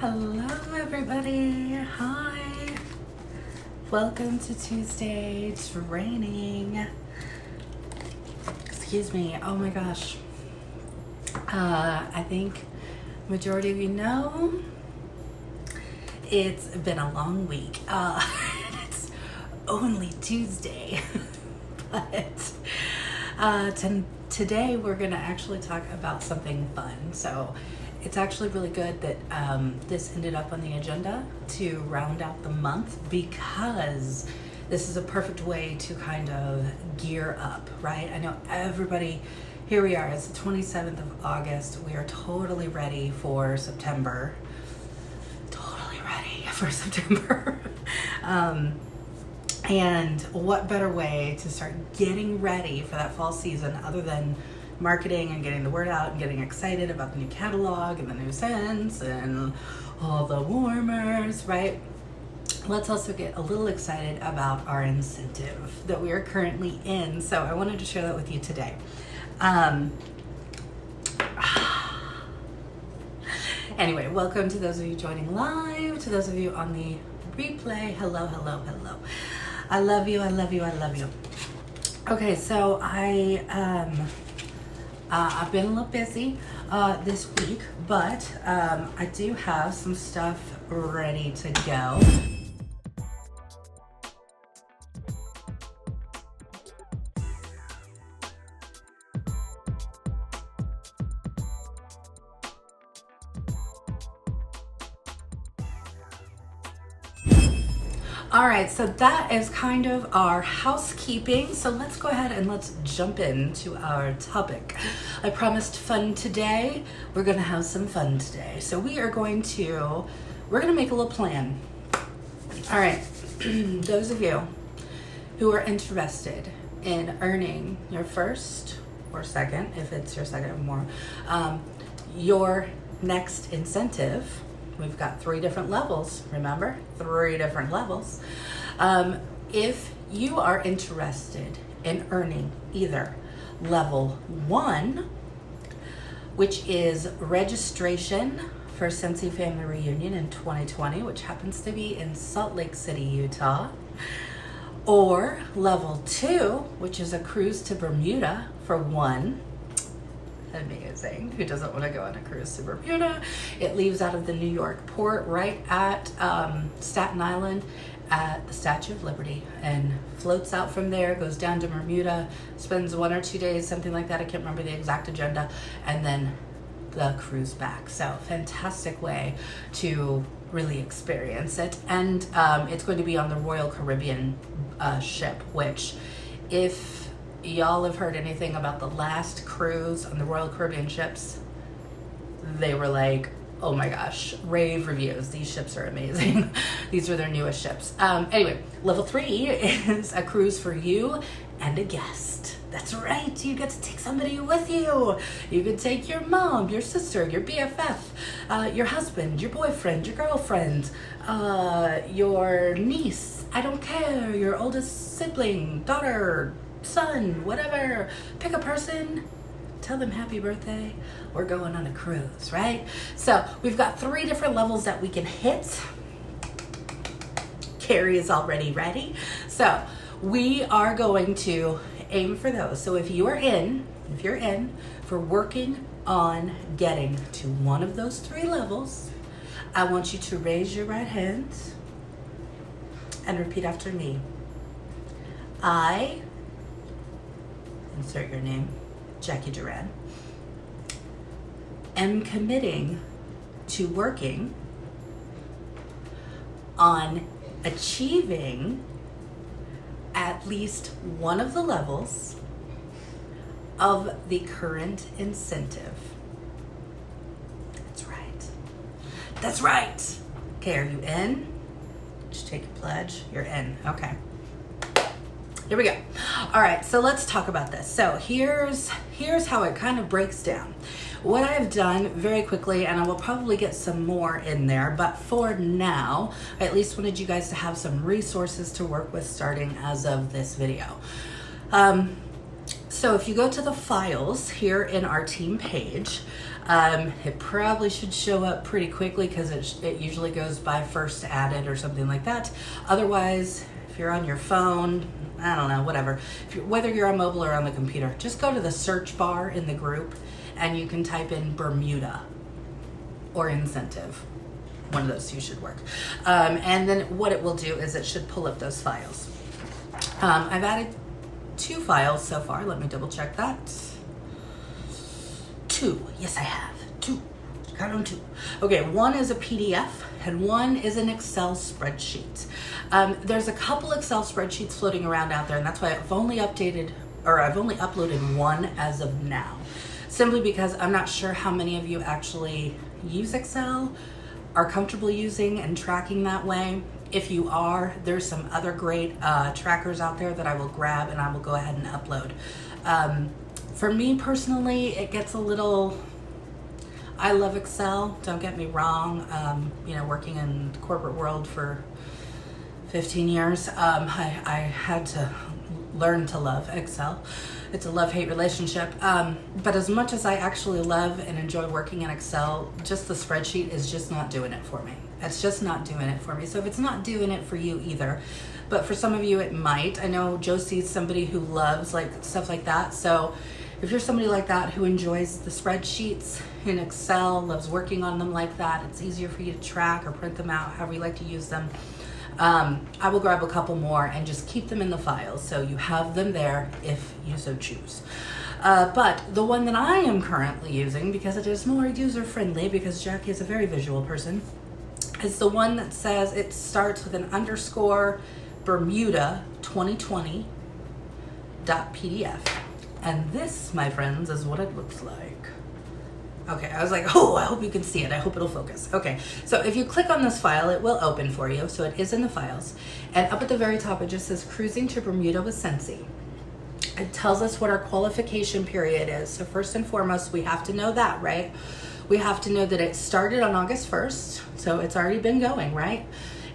Hello everybody, hi. Welcome to Tuesday training. Excuse me, oh my gosh. I think majority of you know, it's been a long week. It's only Tuesday, but today we're gonna actually talk about something fun. So it's actually really good that this ended up on the agenda to round out the month, because this is a perfect way to kind of gear up, right? I know everybody, here we are, it's the 27th of August. We are totally ready for September. And what better way to start getting ready for that fall season other than marketing and getting the word out and getting excited about the new catalog and the new scents and all the warmers, right? Let's also get a little excited about our incentive that we are currently in. So I wanted to share that with you today. Anyway, welcome to those of you joining live, to those of you on the replay. Hello. I love you. Okay, so I've been a little busy this week, but I do have some stuff ready to go. All right, so that is kind of our housekeeping. So let's go ahead and let's jump into our topic. I promised fun today. We're gonna have some fun today. So we're gonna make a little plan. All right, those of you who are interested in earning your first or second, if it's your second or more, your next incentive. We've got 3 different levels, remember? 3 different levels. If you are interested in earning either level 1, which is registration for Scentsy Family Reunion in 2020, which happens to be in Salt Lake City, Utah, or level 2, which is a cruise to Bermuda for 1. Amazing. Who doesn't want to go on a cruise to Bermuda? It leaves out of the New York port right at Staten Island at the Statue of Liberty and floats out from there, goes down to Bermuda, spends 1 or 2 days, something like that. I can't remember the exact agenda, and then the cruise back. So fantastic way to really experience it. And it's going to be on the Royal Caribbean ship, which, if y'all have heard anything about the last cruise on the Royal Caribbean ships, they were like, oh my gosh, rave reviews. These ships are amazing. These are their newest ships. Anyway, level 3 is a cruise for you and a guest. That's right, you get to take somebody with you. You could take your mom, your sister, your BFF, your husband, your boyfriend, your girlfriend, your niece, I don't care, your oldest sibling, daughter, son, whatever. Pick a person, tell them happy birthday. We're going on a cruise, right? So we've got 3 different levels that we can hit. Carrie is already ready. So we are going to aim for those. So if you're in for working on getting to one of those 3 levels, I want you to raise your right hand and repeat after me. I, insert your name, Jacqui Duran, am committing to working on achieving at least one of the levels of the current incentive. That's right. Okay, are you in? Just take a pledge. You're in. Okay. Here we go. All right, so let's talk about this. So here's how it kind of breaks down. What I've done very quickly, and I will probably get some more in there, but for now, I at least wanted you guys to have some resources to work with starting as of this video. So if you go to the files here in our team page, it probably should show up pretty quickly because it usually goes by first added or something like that. Otherwise, if you're on your phone, I don't know, whatever. Whether you're on mobile or on the computer, just go to the search bar in the group and you can type in Bermuda or incentive. One of those two should work. And then what it will do is it should pull up those files. I've added 2 files so far. Let me double check that. 2. Yes, I have 2. Count on 2. Okay, one is a PDF and one is an Excel spreadsheet. There's a couple Excel spreadsheets floating around out there, and that's why I've only uploaded one as of now. Simply because I'm not sure how many of you actually use Excel, are comfortable using and tracking that way. If you are, there's some other great trackers out there that I will grab and I will go ahead and upload. For me personally, it gets a little, I love Excel, don't get me wrong. Working in the corporate world for 15 years, I had to learn to love Excel. It's a love-hate relationship. But as much as I actually love and enjoy working in Excel, just the spreadsheet is just not doing it for me. It's just not doing it for me. So if it's not doing it for you either, but for some of you it might. I know Josie's somebody who loves like stuff like that. So if you're somebody like that who enjoys the spreadsheets in Excel, loves working on them like that, it's easier for you to track or print them out, however you like to use them. I will grab a couple more and just keep them in the files so you have them there if you so choose. But the one that I am currently using, because it is more user-friendly, because Jacqui is a very visual person, is the one that says it starts with an underscore Bermuda 2020.pdf. And this, my friends, is what it looks like. Okay, I was like, oh, I hope you can see it. I hope it'll focus. Okay, so if you click on this file, it will open for you. So it is in the files. And up at the very top, it just says Cruising to Bermuda with Scentsy. It tells us what our qualification period is. So first and foremost, we have to know that, right? We have to know that it started on August 1st. So it's already been going, right?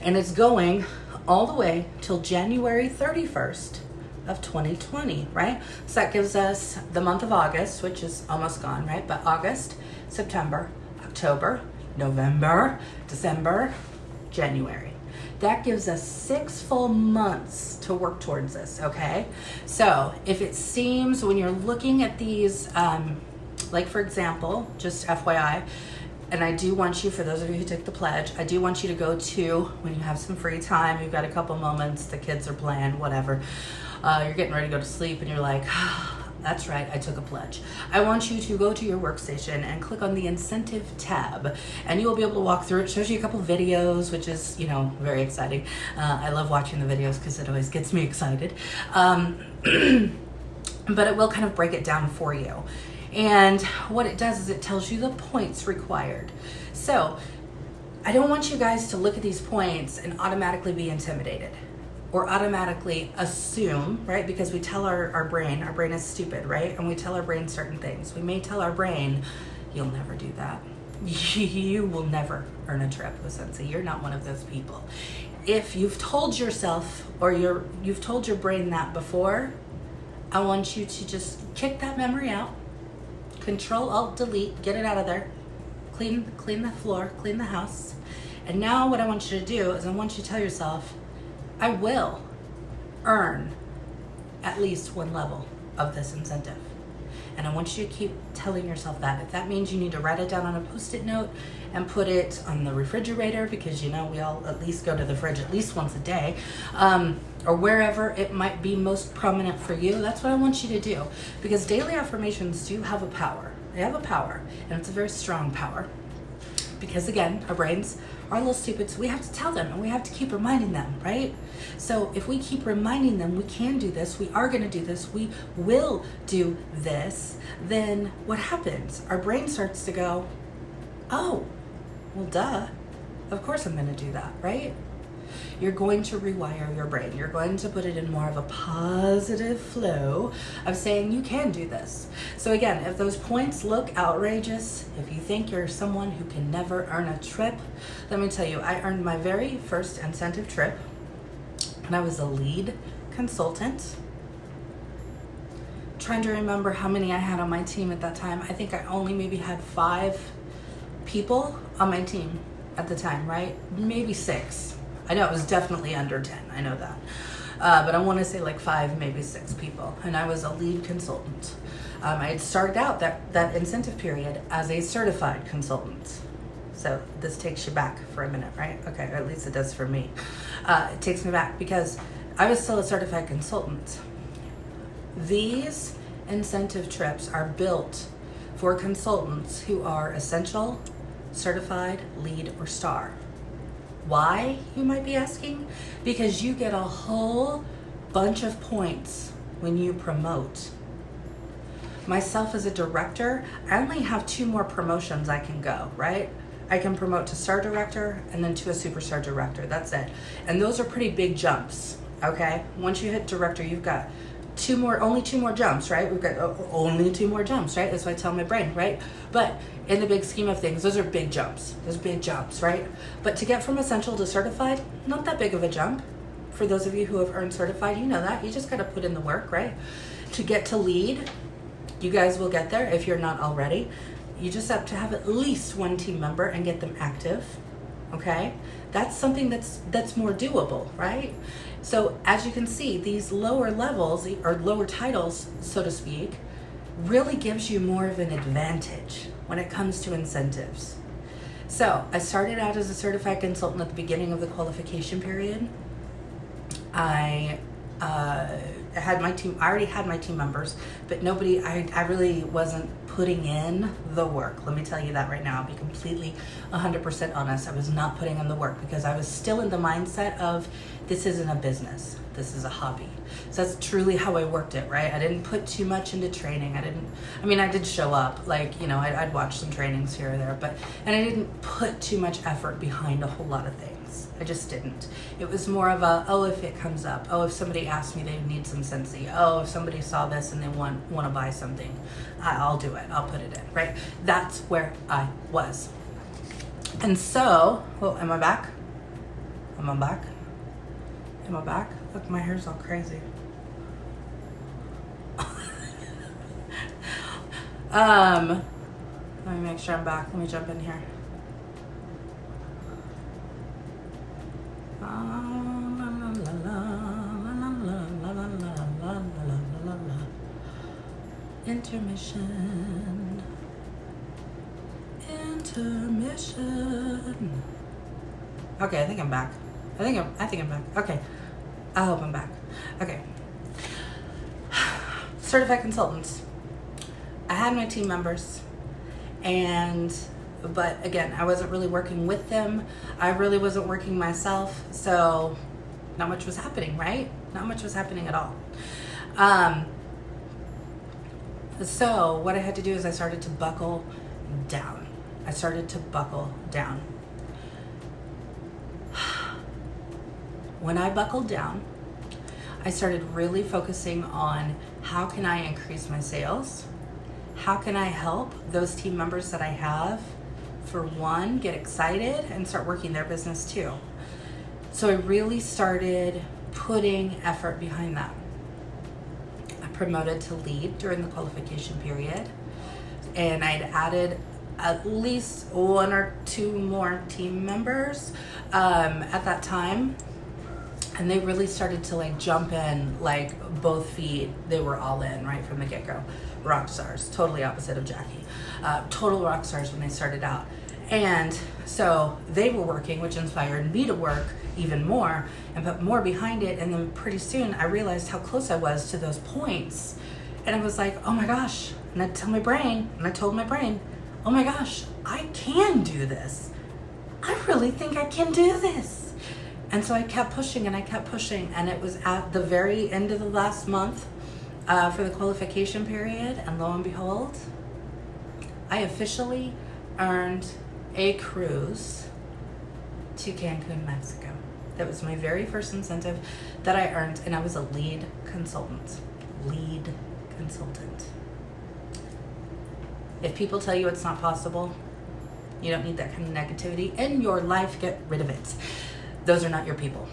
And it's going all the way till January 31st. Of 2020, right? So that gives us the month of August, which is almost gone, right? But August, September, October, November, December, January. That gives us 6 full months to work towards this, okay? So if it seems when you're looking at these, like for example, just FYI, and I do want you, for those of you who took the pledge, I do want you to go to, when you have some free time, you've got a couple moments, the kids are playing, whatever, you're getting ready to go to sleep and you're like, that's right, I took a pledge. I want you to go to your workstation and click on the incentive tab, and you will be able to walk through it. It shows you a couple videos, which is, very exciting. I love watching the videos because it always gets me excited. But it will kind of break it down for you. And what it does is it tells you the points required. So I don't want you guys to look at these points and automatically be intimidated or automatically assume, right? Because we tell our brain is stupid, right? And we tell our brain certain things. We may tell our brain, you'll never do that. You will never earn a trip with Scentsy. You're not one of those people. If you've told yourself or you've told your brain that before, I want you to just kick that memory out. Control, Alt, Delete, get it out of there. Clean the floor, clean the house. And now what I want you to do is I want you to tell yourself, I will earn at least 1 level of this incentive. And I want you to keep telling yourself that. If that means you need to write it down on a Post-it note and put it on the refrigerator, because we all at least go to the fridge at least once a day, or wherever it might be most prominent for you, that's what I want you to do. Because daily affirmations do have a power. They have a power, and it's a very strong power. Because again, our brains are a little stupid, so we have to tell them and we have to keep reminding them, right? So if we keep reminding them we can do this, we are going to do this, we will do this, then what happens? Our brain starts to go, oh, well, duh, of course I'm going to do that, right? You're going to rewire your brain. You're going to put it in more of a positive flow of saying you can do this. So again, if those points look outrageous, if you think you're someone who can never earn a trip, let me tell you, I earned my very first incentive trip when I was a lead consultant trying to remember how many I had on my team at that time. I think I only maybe had 5 people on my team at the time, right? Maybe 6. I know it was definitely under 10. I know that. But I want to say like 5, maybe 6 people. And I was a lead consultant. I had started out that incentive period as a certified consultant. So this takes you back for a minute, right? Okay, or at least it does for me. It takes me back because I was still a certified consultant. These incentive trips are built for consultants who are essential, certified, lead, or star. Why, you might be asking? Because you get a whole bunch of points when you promote. Myself as a director, I only have 2 more promotions I can go, right? I can promote to star director and then to a superstar director. That's it. And those are pretty big jumps, okay? Once you hit director, you've got only 2 more jumps, right? We've got only 2 more jumps, right? That's what I tell my brain, right? But in the big scheme of things, those are big jumps. Those big jumps, right? But to get from essential to certified, not that big of a jump. For those of you who have earned certified, you know that. You just got to put in the work, right? To get to lead, you guys will get there if you're not already. You just have to have at least 1 team member and get them active, okay? That's something that's more doable, right? So as you can see, these lower levels or lower titles, so to speak, really gives you more of an advantage when it comes to incentives. So I started out as a certified consultant at the beginning of the qualification period. I had my team, I already had my team members, but I really wasn't putting in the work. Let me tell you that right now. I'll be completely 100% honest. I was not putting in the work because I was still in the mindset of this isn't a business. This is a hobby. So that's truly how I worked it, right? I didn't put too much into training. I did show up, like, you know, I'd watch some trainings here or there, and I didn't put too much effort behind a whole lot of things. I just didn't. It was more of if it comes up. If somebody asked me they need some Scentsy. If somebody saw this and they want to buy something, I'll do it. I'll put it in, right? That's where I was. And so, am I back? Am I back? Am I back? Look, my hair's all crazy. Let me make sure I'm back. Let me jump in here. Intermission. Okay, I think I'm back. I think I'm back. Okay. I hope I'm back. Okay. Certified consultants. I had my team members, but again, I wasn't really working with them. I really wasn't working myself, so not much was happening, right? Not much was happening at all. So what I had to do is I started to buckle down. When I buckled down, I started really focusing on how can I increase my sales? How can I help those team members that I have, for one, get excited and start working their business too? So I really started putting effort behind that. I promoted to lead during the qualification period, and I'd added at least 1 or 2 more team members at that time. And they really started to jump in, both feet. They were all in right from the get-go. Rock stars, totally opposite of Jacqui. Total rock stars when they started out. And so they were working, which inspired me to work even more and put more behind it. And then pretty soon I realized how close I was to those points. And I was like, oh my gosh. And I told my brain, oh my gosh, I can do this. I really think I can do this. And so I kept pushing, and it was at the very end of the last month for the qualification period, and lo and behold, I officially earned a cruise to Cancun, Mexico. That was my very first incentive that I earned, and I was a lead consultant. If people tell you it's not possible, you don't need that kind of negativity in your life. Get rid of it. Those are not your people.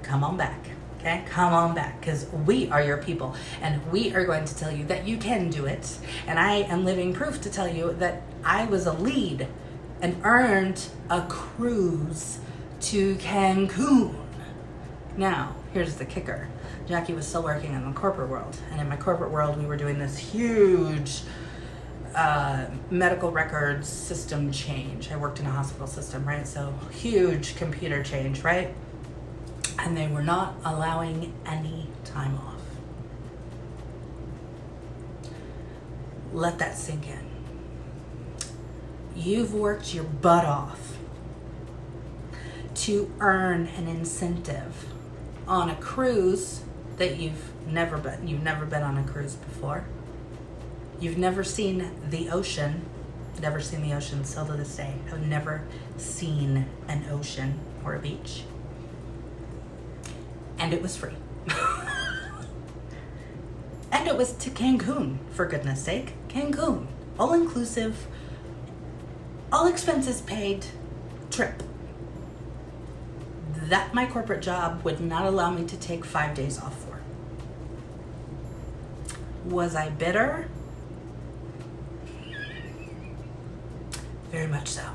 Come on back, Okay, come on back, because we are your people and we are going to tell you that you can do it. And I am living proof to tell you that I was a lead and earned a cruise to Cancun. Now, here's the kicker. Jacqui was still working in the corporate world. And in my corporate world, we were doing this huge medical records system change. I worked in a hospital system, right? So huge computer change, right? And they were not allowing any time off. Let that sink in. You've worked your butt off to earn an incentive on a cruise that you've never been. You've never been on a cruise before. You've never seen the ocean. Never seen the ocean still to this day. I've never seen an ocean or a beach. And it was free. And it was to Cancun, for goodness sake. Cancun. All inclusive, all expenses paid trip. That my corporate job would not allow me to take 5 days off for. Was I bitter? Very much so.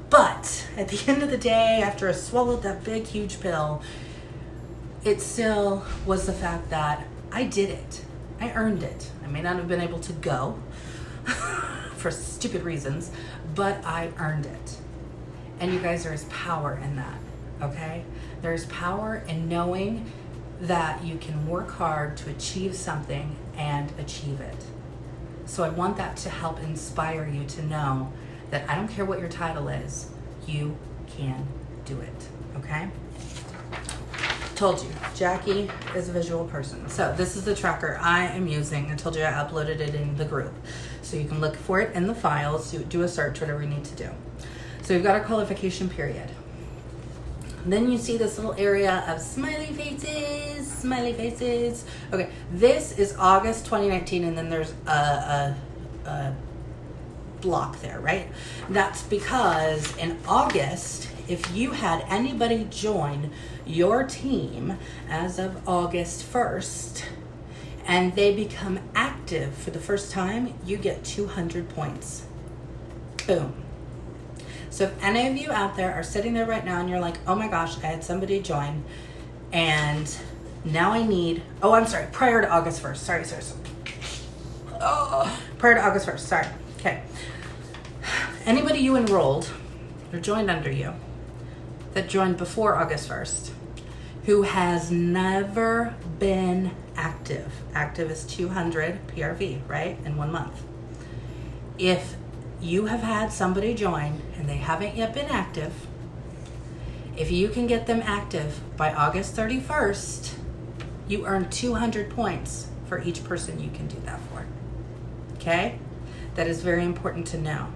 But at the end of the day, after I swallowed that big, huge pill, it still was the fact that I did it. I earned it. I may not have been able to go for stupid reasons, but I earned it. And you guys, there is power in that, okay? There is power in knowing that you can work hard to achieve something and achieve it. So I want that to help inspire you to know that I don't care what your title is, you can do it, okay? Told you, Jacqui is a visual person. So this is the tracker I am using. I told you I uploaded it in the group. So you can look for it in the files, do a search, whatever you need to do. So you've got a qualification period. Then you see this little area of smiley faces, smiley faces. Okay, this is August 2019, and then there's a block there, right? That's because in August, if you had anybody join your team as of August 1st, and they become active for the first time, you get 200 points. Boom. So if any of you out there are sitting there right now and you're like, oh my gosh, I had somebody join and now I need, oh, I'm sorry, prior to August 1st. Sorry. Oh, prior to August 1st, sorry. Okay. Anybody you enrolled or joined under you that joined before August 1st who has never been active. Active is 200 PRV, right? In 1 month. If you have had somebody join and they haven't yet been active, if you can get them active by August 31st, you earn 200 points for each person you can do that for. Okay? That is very important to know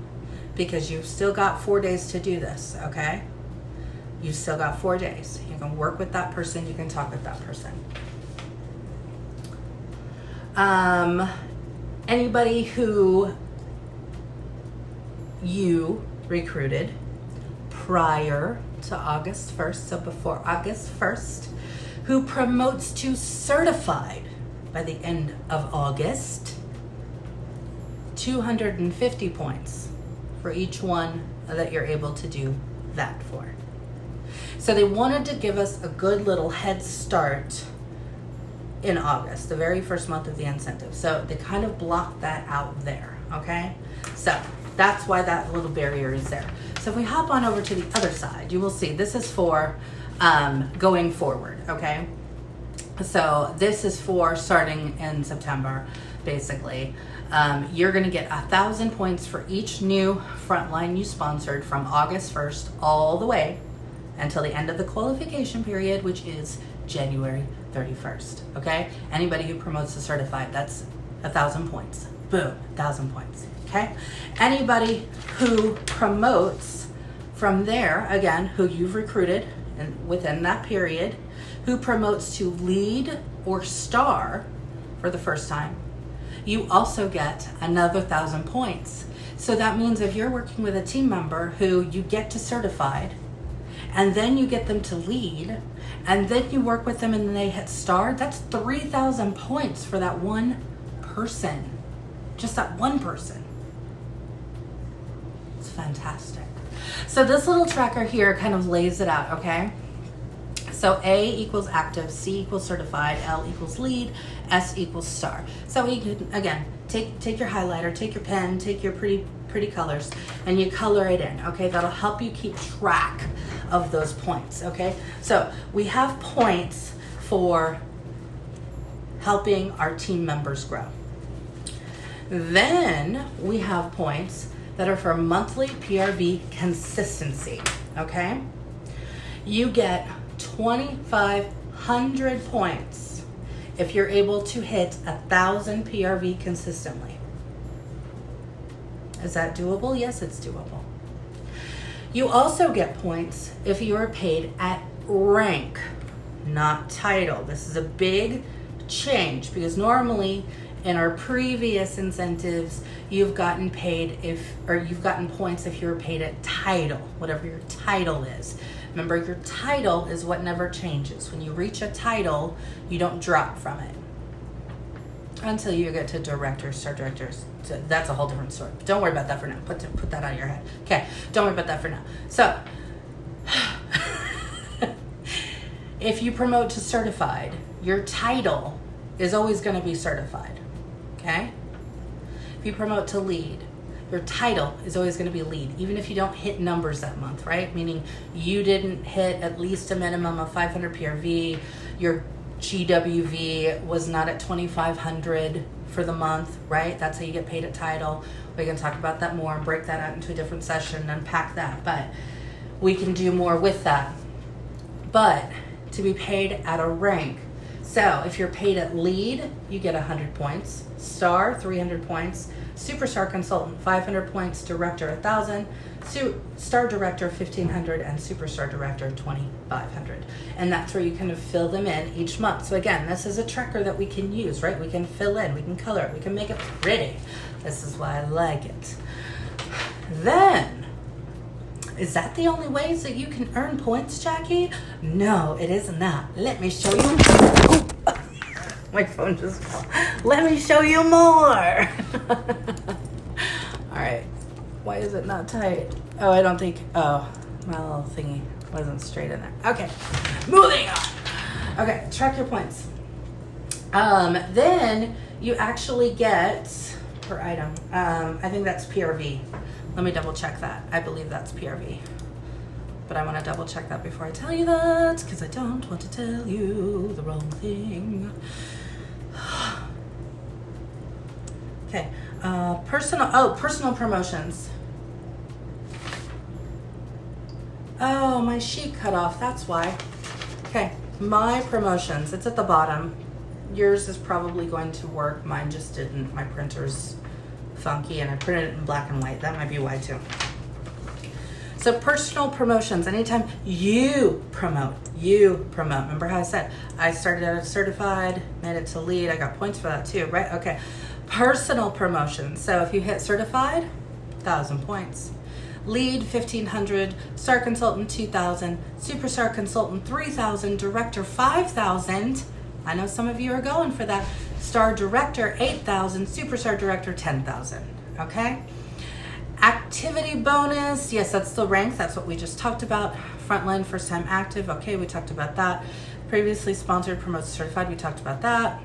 because you've still got 4 days to do this, okay? You've still got 4 days. You can work with that person, you can talk with that person. Anybody who you recruited prior to August 1st, so before August 1st, who promotes to certified by the end of August, 250 points for each one that you're able to do that for. So they wanted to give us a good little head start in August, the very first month of the incentive. So they kind of blocked that out there, okay? So that's why that little barrier is there. So if we hop on over to the other side, you will see this is for going forward, okay? So this is for starting in September, basically. You're gonna get 1,000 points for each new frontline you sponsored from August 1st all the way until the end of the qualification period, which is January 31st, okay? Anybody who promotes to certified, that's 1,000 points. Boom, 1,000 points, okay? Anybody who promotes from there, again, who you've recruited and within that period, who promotes to lead or star for the first time, you also get another 1,000 points. So that means if you're working with a team member who you get to certified and then you get them to lead, and then you work with them and they hit star, that's 3,000 points for that one person. Just that one person. It's fantastic. So this little tracker here kind of lays it out, okay? So A equals active, C equals certified, L equals lead, S equals star. So you can, again, take your highlighter, take your pen, take your pretty colors, and you color it in, okay? That'll help you keep track of those points, okay? So we have points for helping our team members grow. Then we have points that are for monthly PRV consistency, okay? You get 2,500 points if you're able to hit 1,000 PRV consistently. Is that doable? Yes, it's doable. You also get points if you are paid at rank, not title. This is a big change because normally in our previous incentives, you've gotten paid you've gotten points if you're paid at title, whatever your title is. Remember, your title is what never changes. When you reach a title, you don't drop from it until you get to directors, star directors. So that's a whole different story. But don't worry about that for now. Put that out of your head. Okay, don't worry about that for now. So, if you promote to certified, your title is always going to be certified. Okay? If you promote to lead, your title is always going to be lead, even if you don't hit numbers that month, right? Meaning you didn't hit at least a minimum of 500 PRV, your GWV was not at 2,500 for the month, right? That's how you get paid at title. We can talk about that more and break that out into a different session and unpack that, but we can do more with that. But to be paid at a rank, so if you're paid at lead, you get 100 points, star 300 points, superstar consultant 500 points, director 1,000, star director 1,500, and superstar director 2,500. And that's where you kind of fill them in each month. So again, this is a tracker that we can use, right? We can fill in, we can color it, we can make it pretty. This is why I like it. Then, is that the only ways that you can earn points, Jacqui? No, it is not. Let me show you. Oh, my phone just fell. Let me show you more. All right. Why is it not tight? Oh, I don't think. Oh, my little thingy wasn't straight in there. Okay, moving on. Okay, track your points. Then you actually get per item. I think that's PRV. Let me double check that. I believe that's PRV. But I want to double check that before I tell you that, because I don't want to tell you the wrong thing. Okay, personal promotions. Oh, my sheet cut off, that's why. Okay, my promotions, it's at the bottom. Yours is probably going to work. Mine just didn't. My printer's funky and I printed it in black and white. That might be why too. So personal promotions, anytime you promote. Remember how I said, I started out as certified, made it to lead. I got points for that too, right? Okay. Personal promotions. So if you hit certified, 1,000 points. Lead, 1,500. Star consultant, 2,000. Superstar consultant, 3,000. Director, 5,000. I know some of you are going for that. Star director, 8,000. Superstar director, 10,000. Okay? Activity bonus. Yes, that's the rank. That's what we just talked about. Frontline, first time active. Okay, we talked about that. Previously sponsored, promoted, certified. We talked about that.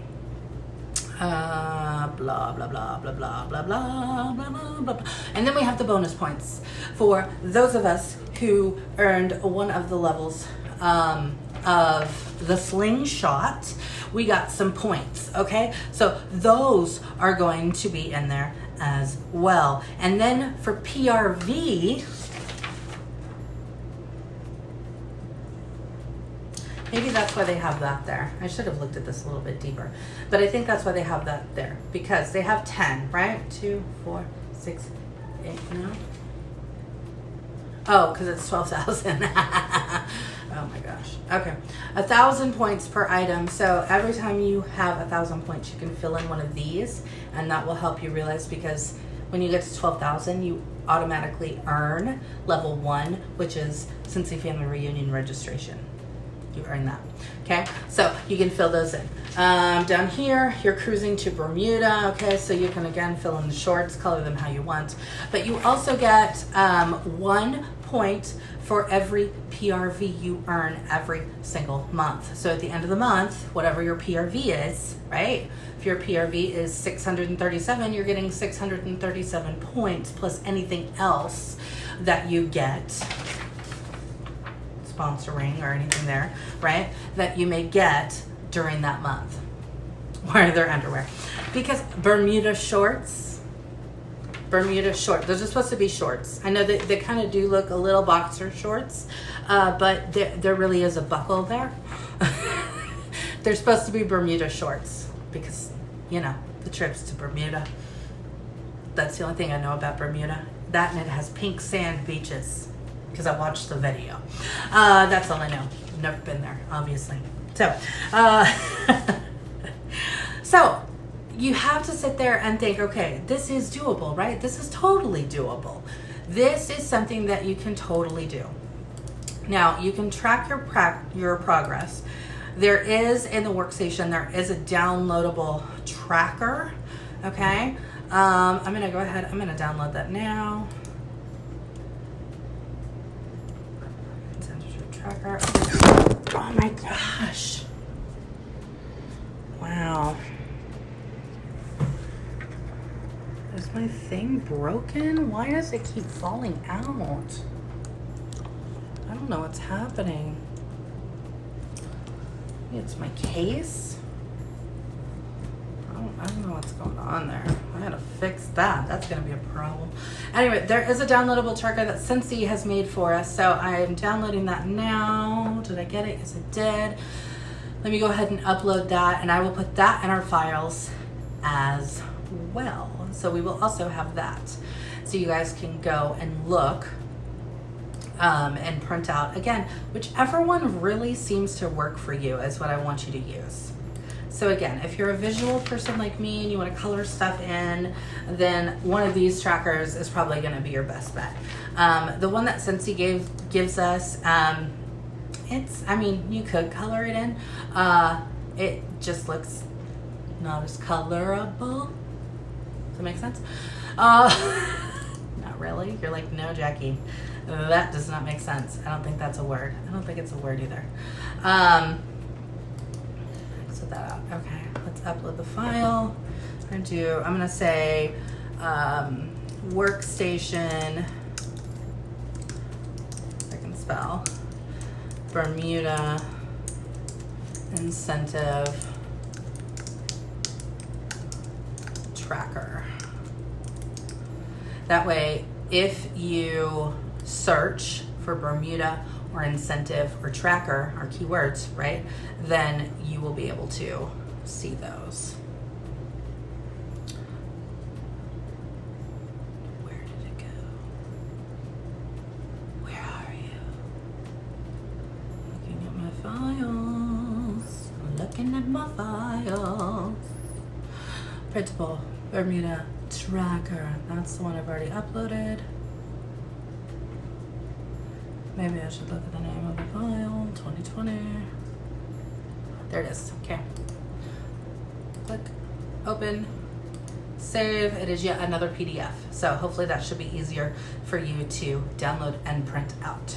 Blah, blah, blah, blah, blah, blah, blah, blah, blah, blah. And then we have the bonus points for those of us who earned one of the levels of the slingshot. We got some points, okay? So those are going to be in there as well. And then for PRV, maybe that's why they have that there. I should have looked at this a little bit deeper. But I think that's why they have that there. Because they have 10, right? 2, 4, 6, 8, no? Oh, because it's 12,000. Oh my gosh. Okay. 1,000 points per item. So every time you have 1,000 points, you can fill in one of these. And that will help you realize, because when you get to 12,000, you automatically earn level 1, which is Scentsy Family Reunion registration. You earn that. Okay, so you can fill those in. Down here, you're cruising to Bermuda. Okay, so you can again fill in the shorts, color them how you want. But you also get 1 point for every PRV you earn every single month. So at the end of the month, whatever your PRV is, right? If your PRV is 637, you're getting 637 points plus anything else that you get, sponsoring or anything there, right? That you may get during that month. Wear their underwear. Because Bermuda shorts, those are supposed to be shorts. I know that they kind of do look a little boxer shorts, but there really is a buckle there. They're supposed to be Bermuda shorts because, you know, the trips to Bermuda. That's the only thing I know about Bermuda. That and it has pink sand beaches because I watched the video. That's all I know. I've never been there, obviously. So, so you have to sit there and think, okay, this is doable, right? This is totally doable. This is something that you can totally do. Now, you can track your progress. There is, in the workstation, there is a downloadable tracker, okay? I'm gonna go ahead, I'm gonna download that now. Tracker. Oh my gosh. Wow. Is my thing broken? Why does it keep falling out? I don't know what's happening. Maybe it's my case. I don't know what's going on there. I gotta fix that. That's gonna be a problem. Anyway, there is a downloadable tracker that Scentsy has made for us, so I'm downloading that now. Did I get it? Yes, I did. Let me go ahead and upload that, and I will put that in our files as well. So we will also have that. So you guys can go and look and print out, again, whichever one really seems to work for you is what I want you to use. So again, if you're a visual person like me and you want to color stuff in, then one of these trackers is probably going to be your best bet. The one that Scentsy gives us, I mean, you could color it in. It just looks not as colorable. Does that make sense? Not really. You're like, no, Jacqui, that does not make sense. I don't think that's a word. I don't think it's a word either. Exit that out. Okay, let's upload the file. I'm gonna say workstation. I can spell Bermuda Incentive Tracker. That way, if you search for Bermuda or incentive or tracker or keywords, right, then you will be able to see those. Where did it go? Where are you? Looking at my files. Looking at my files. Printable Bermuda tracker. That's the one I've already uploaded. Maybe I should look at the name of the file, 2020. There it is, okay. Click, open, save. It is yet another PDF. So hopefully that should be easier for you to download and print out.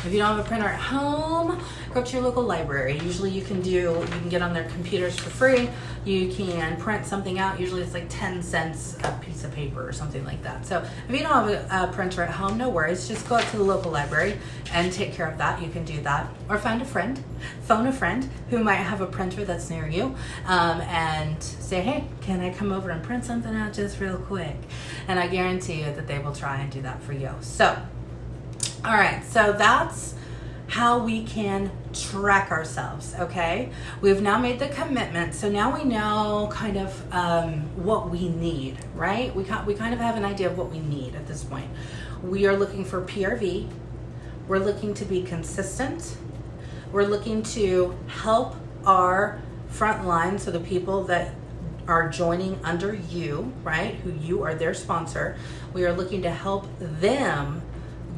If you don't have a printer at home, go to your local library. Usually you can get on their computers for free. You can print something out. Usually it's like 10 cents a piece of paper or something like that. So if you don't have a printer at home, no worries. Just go out to the local library and take care of that. You can do that. Or find a friend, phone a friend who might have a printer that's near you, and say, hey, can I come over and print something out just real quick? And I guarantee you that they will try and do that for you. So, all right, so that's how we can track ourselves, okay? We've now made the commitment, so now we know kind of what we need, right? We kind of have an idea of what we need at this point. We are looking for PRV. We're looking to be consistent. We're looking to help our front line, so the people that are joining under you, right, who you are their sponsor, we are looking to help them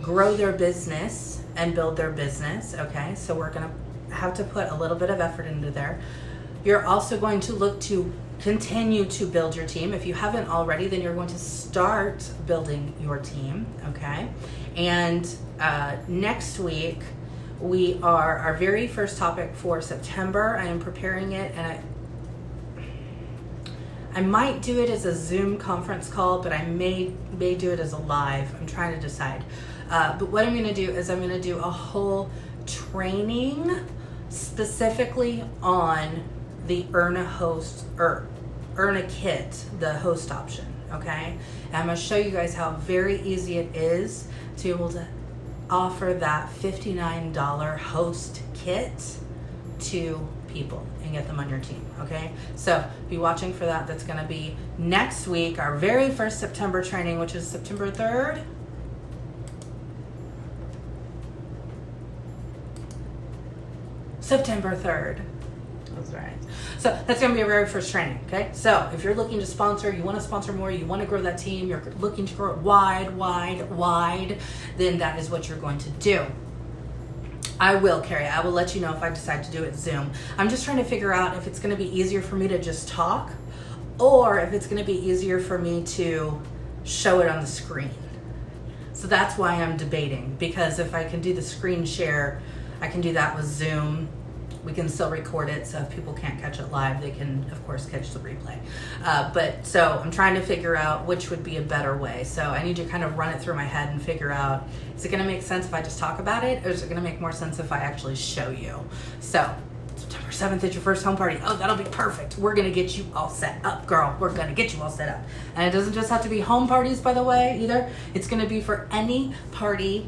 grow their business and build their business, okay? So we're going to have to put a little bit of effort into there. You're also going to look to continue to build your team. If you haven't already, then you're going to start building your team, okay? And next week, our very first topic for September, I am preparing it, and I might do it as a Zoom conference call, but I may do it as a live. I'm trying to decide. But what I'm going to do is I'm going to do a whole training specifically on the earn a kit, the host option, okay? And I'm going to show you guys how very easy it is to be able to offer that $59 host kit to people and get them on your team, okay? So be watching for that. That's going to be next week, our very first September training, which is September 3rd. September 3rd. That's right. So that's going to be our very first training, okay? So if you're looking to sponsor, you want to sponsor more, you want to grow that team, you're looking to grow it wide, then that is what you're going to do. I will let you know if I decide to do it Zoom. I'm just trying to figure out if it's going to be easier for me to just talk or if it's going to be easier for me to show it on the screen. So that's why I'm debating, because if I can do the screen share, I can do that with Zoom. We can still record it, so if people can't catch it live, they can, of course, catch the replay. But so I'm trying to figure out which would be a better way. So I need to kind of run it through my head and figure out, is it going to make sense if I just talk about it, or is it going to make more sense if I actually show you? So September 7th is your first home party. Oh, that'll be perfect. We're going to get you all set up, girl. We're going to get you all set up. And it doesn't just have to be home parties, by the way, either. It's going to be for any party,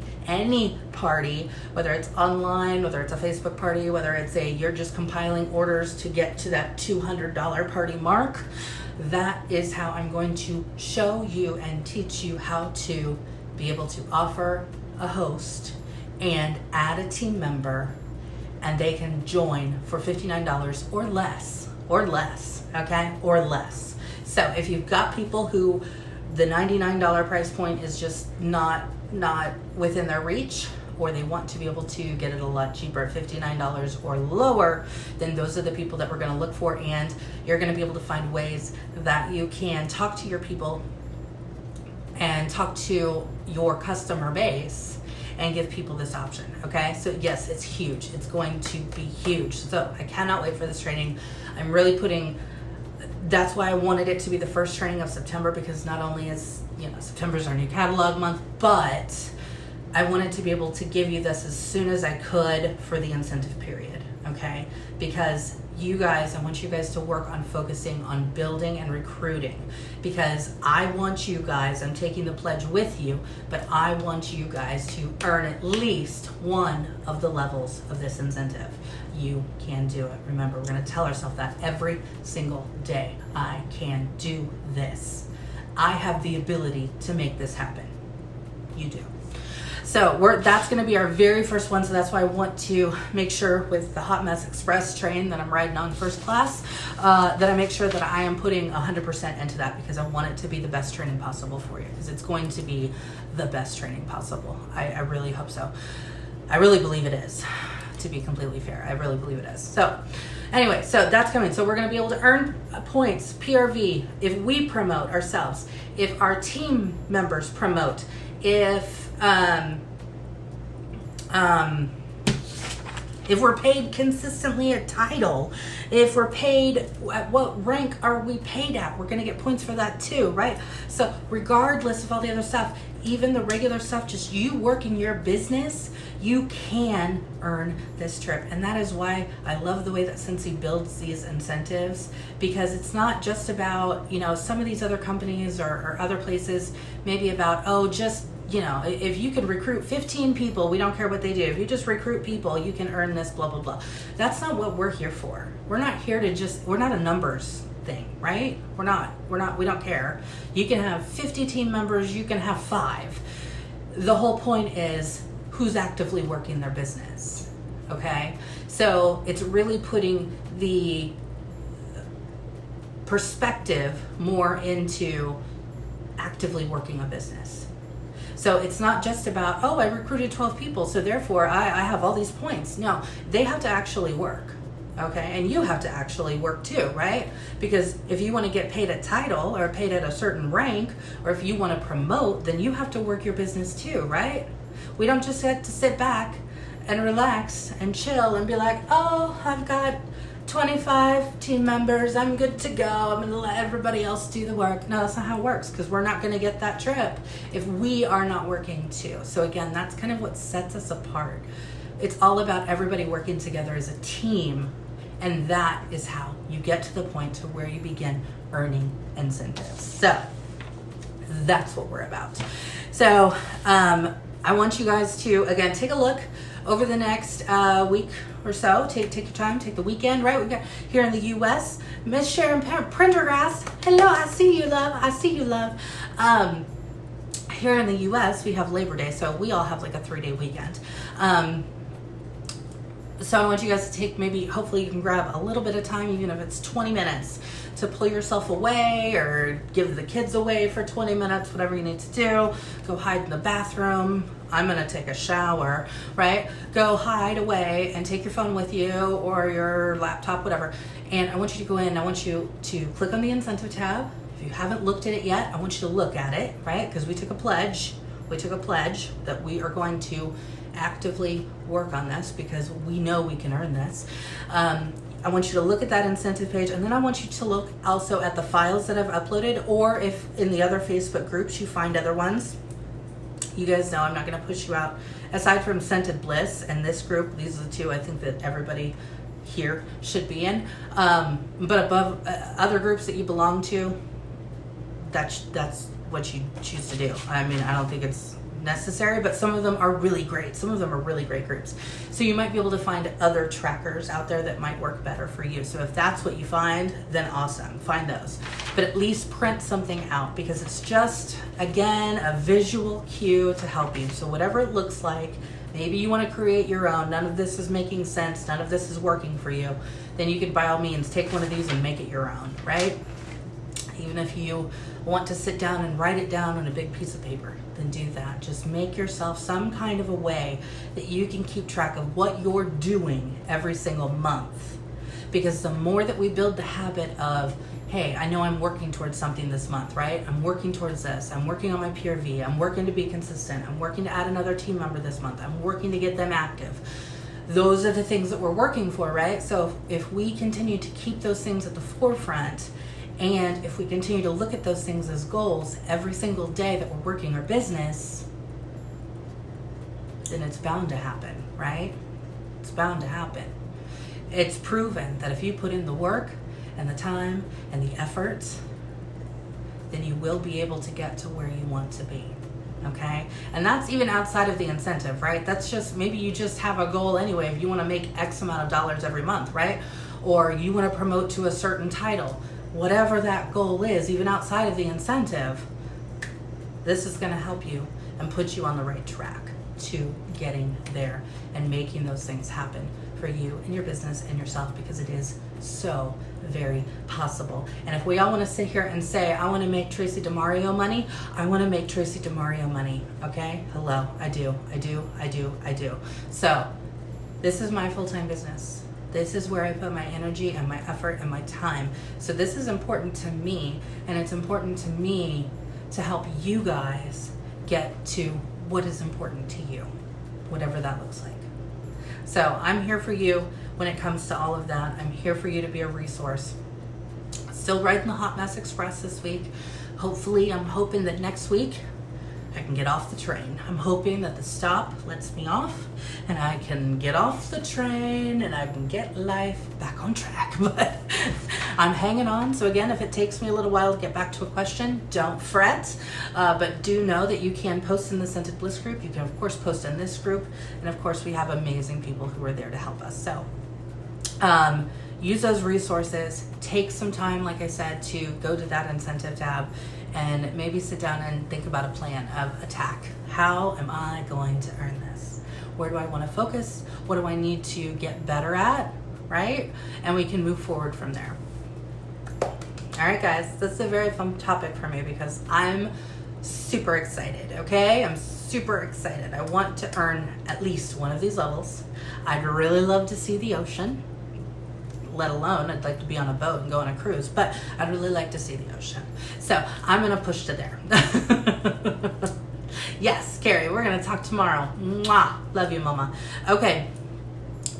whether it's online, whether it's a Facebook party, whether it's you're just compiling orders to get to that $200 party mark. That is how I'm going to show you and teach you how to be able to offer a host and add a team member, and they can join for $59 or less, okay? Or less. So if you've got people who the $99 price point is just not within their reach, or they want to be able to get it a lot cheaper, $59 or lower, then those are the people that we're going to look for, and you're going to be able to find ways that you can talk to your people and talk to your customer base and give people this option, okay? So yes, it's huge. It's going to be huge. So I cannot wait for this training. I'm really that's why I wanted it to be the first training of September, because not only is, September's our new catalog month, but I wanted to be able to give you this as soon as I could for the incentive period, okay? Because I want you guys to work on focusing on building and recruiting, because I want you guys, I'm taking the pledge with you, but I want you guys to earn at least one of the levels of this incentive. You can do it. Remember, we're going to tell ourselves that every single day. I can do this. I have the ability to make this happen. You do. So that's going to be our very first one. So that's why I want to make sure with the Hot Mess Express train that I'm riding on first class, that I make sure that I am putting 100% into that, because I want it to be the best training possible for you, because it's going to be the best training possible. I really hope so. I really believe it is, to be completely fair. I really believe it is. So anyway, so that's coming. So we're going to be able to earn points, PRV, if we promote ourselves, if our team members promote, if we're paid consistently a title, if we're paid at what rank are we paid at, we're going to get points for that too, right? So regardless of all the other stuff, even the regular stuff, just you working your business, you can earn this trip. And that is why I love the way that Scentsy builds these incentives, because it's not just about, some of these other companies or other places maybe about, if you could recruit 15 people, we don't care what they do. If you just recruit people, you can earn this, blah, blah, blah. That's not what we're here for. We're not here to we're not a numbers thing, right? We don't care. You can have 50 team members, you can have 5. The whole point is who's actively working their business, okay? So it's really putting perspective more into actively working a business. So it's not just about, oh, I recruited 12 people, so therefore I have all these points. No, they have to actually work. Okay, and you have to actually work too, right? Because if you want to get paid a title or paid at a certain rank, or if you want to promote, then you have to work your business too, right? We don't just have to sit back and relax and chill and be like, oh, I've got 25 team members, I'm good to go, I'm going to let everybody else do the work. No, that's not how it works, because we're not going to get that trip if we are not working too. So again, that's kind of what sets us apart. It's all about everybody working together as a team. And that is how you get to the point to where you begin earning incentives. So that's what we're about. So I want you guys to, again, take a look over the next week or so. Take your time, take the weekend, right? We got here in the U.S., Miss Sharon Prendergast. Hello, I see you, love. I see you, love. Here in the U.S., we have Labor Day, so we all have like a 3-day weekend. So I want you guys to take, maybe, hopefully you can grab a little bit of time, even if it's 20 minutes, to pull yourself away or give the kids away for 20 minutes, whatever you need to do. Go hide in the bathroom. I'm going to take a shower, right? Go hide away and take your phone with you or your laptop, whatever. And I want you to go in. I want you to click on the incentive tab. If you haven't looked at it yet, I want you to look at it, right? Because we took a pledge. We took a pledge that we are going to actively work on this because we know we can earn this. I want you to look at that incentive page, and then I want you to look also at the files that I've uploaded, or if in the other Facebook groups you find other ones. You guys know I'm not going to push you out. Aside from Scented Bliss and this group, these are the two I think that everybody here should be in. But above other groups that you belong to, that's what you choose to do. I mean, I don't think it's necessary, but some of them are really great. Some of them are really great groups. So you might be able to find other trackers out there that might work better for you. So if that's what you find, then awesome, find those. But at least print something out, because it's just, again, a visual cue to help you. So whatever it looks like, maybe you want to create your own, none of this is making sense, none of this is working for you, then you could by all means take one of these and make it your own, right? Even if you want to sit down and write it down on a big piece of paper, then do that. Just make yourself some kind of a way that you can keep track of what you're doing every single month. Because the more that we build the habit of, hey, I know I'm working towards something this month, right? I'm working towards this. I'm working on my PRV. I'm working to be consistent. I'm working to add another team member this month. I'm working to get them active. Those are the things that we're working for, right? So if we continue to keep those things at the forefront, and if we continue to look at those things as goals every single day that we're working our business, then it's bound to happen, right? It's bound to happen. It's proven that if you put in the work and the time and the effort, then you will be able to get to where you want to be, okay? And that's even outside of the incentive, right? That's just, maybe you just have a goal anyway. If you want to make X amount of dollars every month, right? Or you want to promote to a certain title. Whatever that goal is, even outside of the incentive, this is going to help you and put you on the right track to getting there and making those things happen for you and your business and yourself, because it is so very possible. And if we all want to sit here and say, I want to make Tracy DeMario money, I want to make Tracy DeMario money, okay? Hello, I do. So this is my full-time business. This is where I put my energy and my effort and my time. So this is important to me, and it's important to me to help you guys get to what is important to you, whatever that looks like. So I'm here for you when it comes to all of that. I'm here for you to be a resource. Still riding the Hot Mess Express this week. Hopefully, I'm hoping that next week I can get off the train. I'm hoping that the stop lets me off and I can get off the train and I can get life back on track. But I'm hanging on. So again, if it takes me a little while to get back to a question, don't fret. But do know that you can post in the Scented Bliss group. You can, of course, post in this group. And of course, we have amazing people who are there to help us. So use those resources. Take some time, like I said, to go to that incentive tab and maybe sit down and think about a plan of attack. How am I going to earn this? Where do I want to focus? What do I need to get better at, right? And we can move forward from there. All All right, guys, this is a very fun topic for me because I'm super excited, okay? I'm super excited. I want to earn at least one of these levels. I'd really love to see the ocean, let alone I'd like to be on a boat and go on a cruise, but I'd really like to see the ocean. So I'm going to push to there. Yes, Carrie, we're going to talk tomorrow. Mwah. Love you, mama. Okay.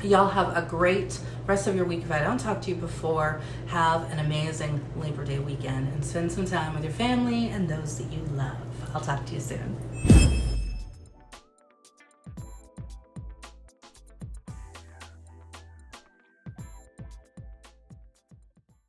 Y'all have a great rest of your week. If I don't talk to you before, have an amazing Labor Day weekend and spend some time with your family and those that you love. I'll talk to you soon.